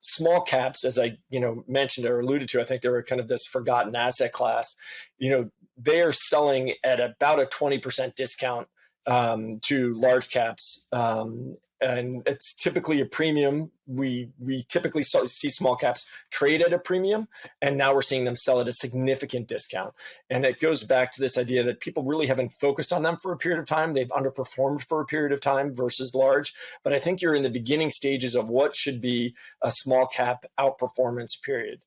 small caps, as I mentioned or alluded to, I think they were kind of this forgotten asset class. They are selling at about a 20% discount to large caps. And it's typically a premium. We typically see small caps trade at a premium, and now we're seeing them sell at a significant discount. And it goes back to this idea that people really haven't focused on them for a period of time. They've underperformed for a period of time versus large. But I think you're in the beginning stages of what should be a small cap outperformance period.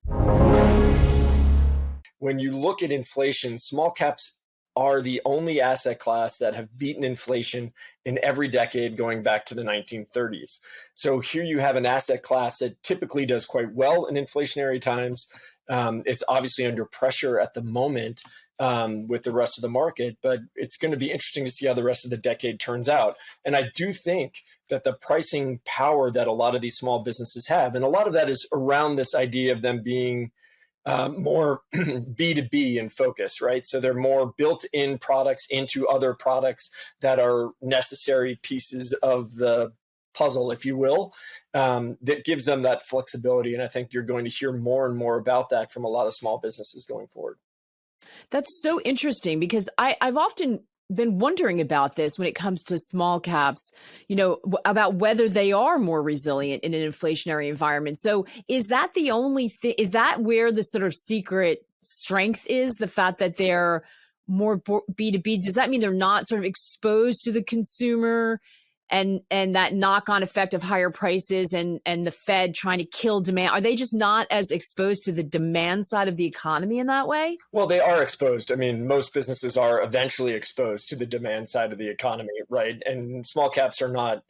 When you look at inflation, small caps are the only asset class that have beaten inflation in every decade going back to the 1930s. So here you have an asset class that typically does quite well in inflationary times. It's obviously under pressure at the moment with the rest of the market, but it's going to be interesting to see how the rest of the decade turns out. And I do think that the pricing power that a lot of these small businesses have, and a lot of that is around this idea of them being more B2B in focus, right? So they're more built-in products into other products that are necessary pieces of the puzzle, if you will, that gives them that flexibility. And I think you're going to hear more and more about that from a lot of small businesses going forward. That's so interesting because I've often been wondering about this when it comes to small caps, about whether they are more resilient in an inflationary environment. So is that the only thing? Is that where the sort of secret strength is, the fact that they're more B2B? Does that mean they're not sort of exposed to the consumer and that knock-on effect of higher prices and the Fed trying to kill demand? Are they just not as exposed to the demand side of the economy in that way? Well, they are exposed. I mean, most businesses are eventually exposed to the demand side of the economy, right? And small caps are not,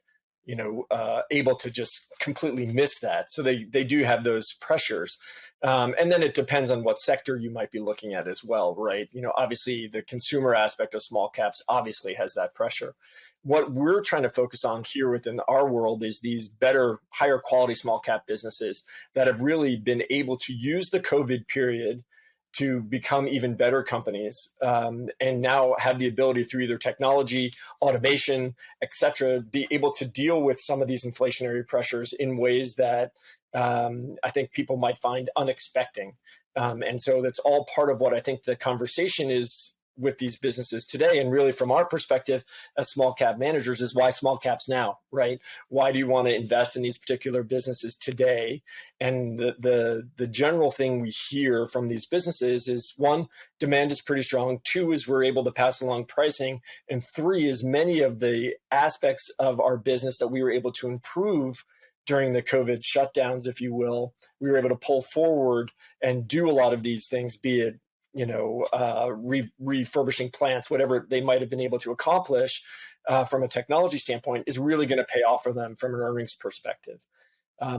able to just completely miss that. So they do have those pressures. And then it depends on what sector you might be looking at as well, right? Obviously the consumer aspect of small caps obviously has that pressure. What we're trying to focus on here within our world is these better, higher quality small cap businesses that have really been able to use the COVID period to become even better companies, and now have the ability through either technology, automation, et cetera, be able to deal with some of these inflationary pressures in ways that I think people might find unexpected. And so that's all part of what I think the conversation is with these businesses today. And really from our perspective as small cap managers is why small caps now, right? Why do you want to invest in these particular businesses today? And the general thing we hear from these businesses is, one, demand is pretty strong. Two is we're able to pass along pricing. And three is many of the aspects of our business that we were able to improve during the COVID shutdowns, if you will, we were able to pull forward and do a lot of these things, be it refurbishing plants, whatever they might have been able to accomplish from a technology standpoint is really going to pay off for them from an earnings perspective.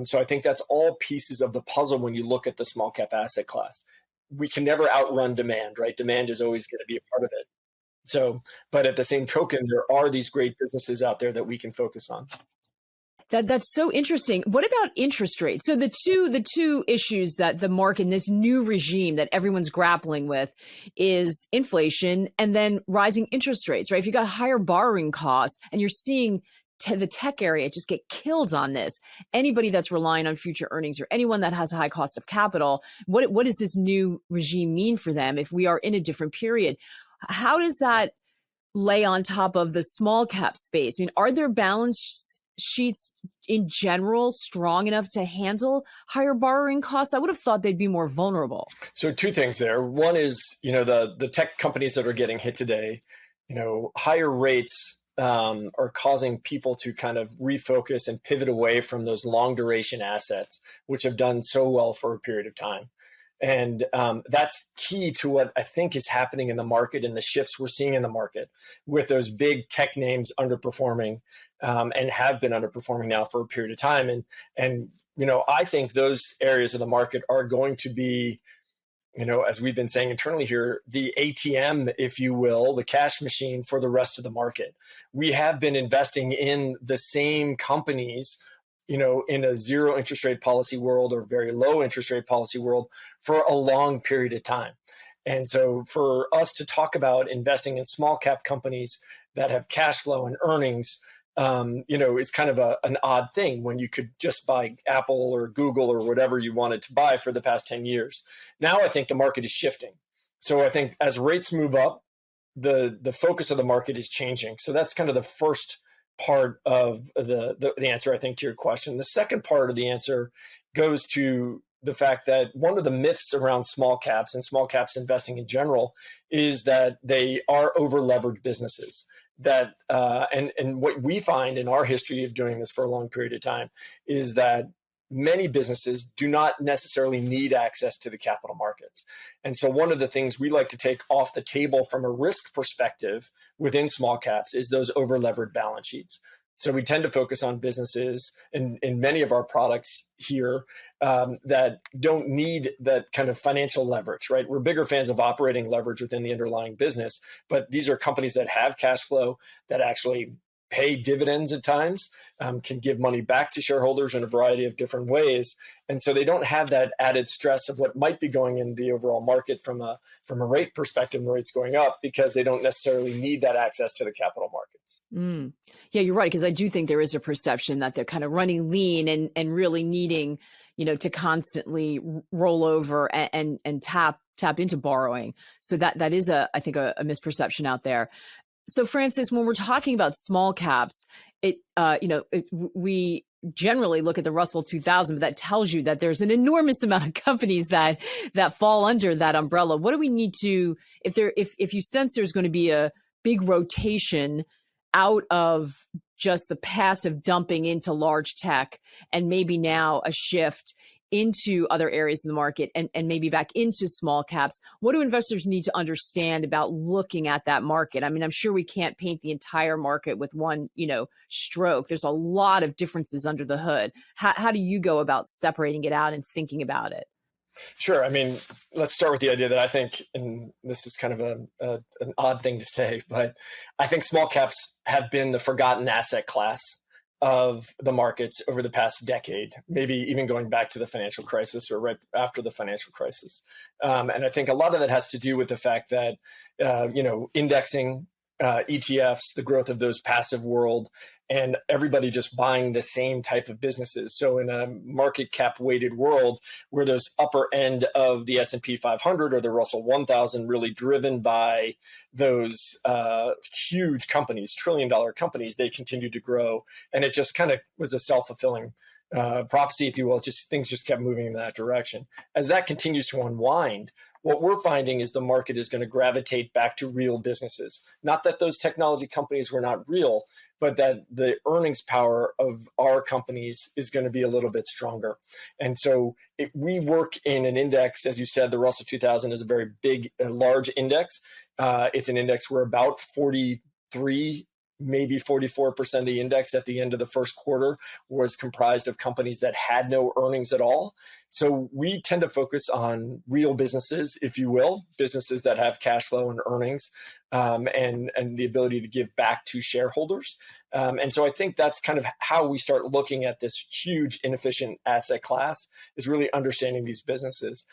So I think that's all pieces of the puzzle when you look at the small cap asset class. We can never outrun demand, right? Demand is always going to be a part of it. So, but at the same token, there are these great businesses out there that we can focus on. That's so interesting. What about interest rates? So the two issues that the market in this new regime that everyone's grappling with is inflation and then rising interest rates, right? If you got higher borrowing costs and you're seeing the tech area just get killed on this, anybody that's relying on future earnings or anyone that has a high cost of capital, what does this new regime mean for them if we are in a different period? How does that lay on top of the small cap space? I mean, are there balance sheets in general strong enough to handle higher borrowing costs? I would have thought they'd be more vulnerable. So two things there. One is, the tech companies that are getting hit today, higher rates are causing people to kind of refocus and pivot away from those long duration assets, which have done so well for a period of time. And that's key to what I think is happening in the market and the shifts we're seeing in the market with those big tech names underperforming and have been underperforming now for a period of time. And I think those areas of the market are going to be, as we've been saying internally here, the ATM, if you will, the cash machine for the rest of the market. We have been investing in the same companies in a zero interest rate policy world or very low interest rate policy world for a long period of time. And so for us to talk about investing in small cap companies that have cash flow and earnings is kind of an odd thing when you could just buy Apple or Google or whatever you wanted to buy for the past 10 years. Now I think the market is shifting. So I think as rates move up, the focus of the market is changing. So that's kind of the first part of the answer, I think, to your question. The second part of the answer goes to the fact that one of the myths around small caps and small caps investing in general is that they are over-levered businesses. That and what we find in our history of doing this for a long period of time is that many businesses do not necessarily need access to the capital markets. And so one of the things we like to take off the table from a risk perspective within small caps is those over-levered balance sheets. So we tend to focus on businesses in many of our products here that don't need that kind of financial leverage, right? We're bigger fans of operating leverage within the underlying business, but these are companies that have cash flow, that actually pay dividends at times, can give money back to shareholders in a variety of different ways. And so they don't have that added stress of what might be going in the overall market from a rate perspective, and rates going up, because they don't necessarily need that access to the capital markets. Yeah, you're right. Because I do think there is a perception that they're kind of running lean and really needing, to constantly roll over and tap into borrowing. So that is I think a misperception out there. So Francis, when we're talking about small caps, we generally look at the Russell 2000, but that tells you that there's an enormous amount of companies that fall under that umbrella. What do we need to, if you sense there's going to be a big rotation out of just the passive dumping into large tech, and maybe now a shift into other areas in the market and maybe back into small caps, what do investors need to understand about looking at that market? I mean, I'm sure we can't paint the entire market with one, stroke. There's a lot of differences under the hood. How do you go about separating it out and thinking about it? Sure. I mean, let's start with the idea that I think, and this is kind of an odd thing to say, but I think small caps have been the forgotten asset class of the markets over the past decade, maybe even going back to the financial crisis or right after the financial crisis. And I think a lot of that has to do with the fact that, indexing, ETFs, the growth of those passive world, and everybody just buying the same type of businesses. So in a market cap weighted world where those upper end of the S&P 500 or the Russell 1000 really driven by those huge companies, trillion-dollar companies, they continue to grow. And it just kind of was a self-fulfilling prophecy, if you will. Just things just kept moving in that direction. As that continues to unwind, what we're finding is the market is going to gravitate back to real businesses. Not that those technology companies were not real, but that the earnings power of our companies is going to be a little bit stronger. And so we work in an index, as you said, the Russell 2000 is a very big, large index. It's an index where about 43, maybe 44% of the index at the end of the first quarter was comprised of companies that had no earnings at all. So we tend to focus on real businesses, if you will, businesses that have cash flow and earnings, and the ability to give back to shareholders. And so I think that's kind of how we start looking at this huge inefficient asset class, is really understanding these businesses.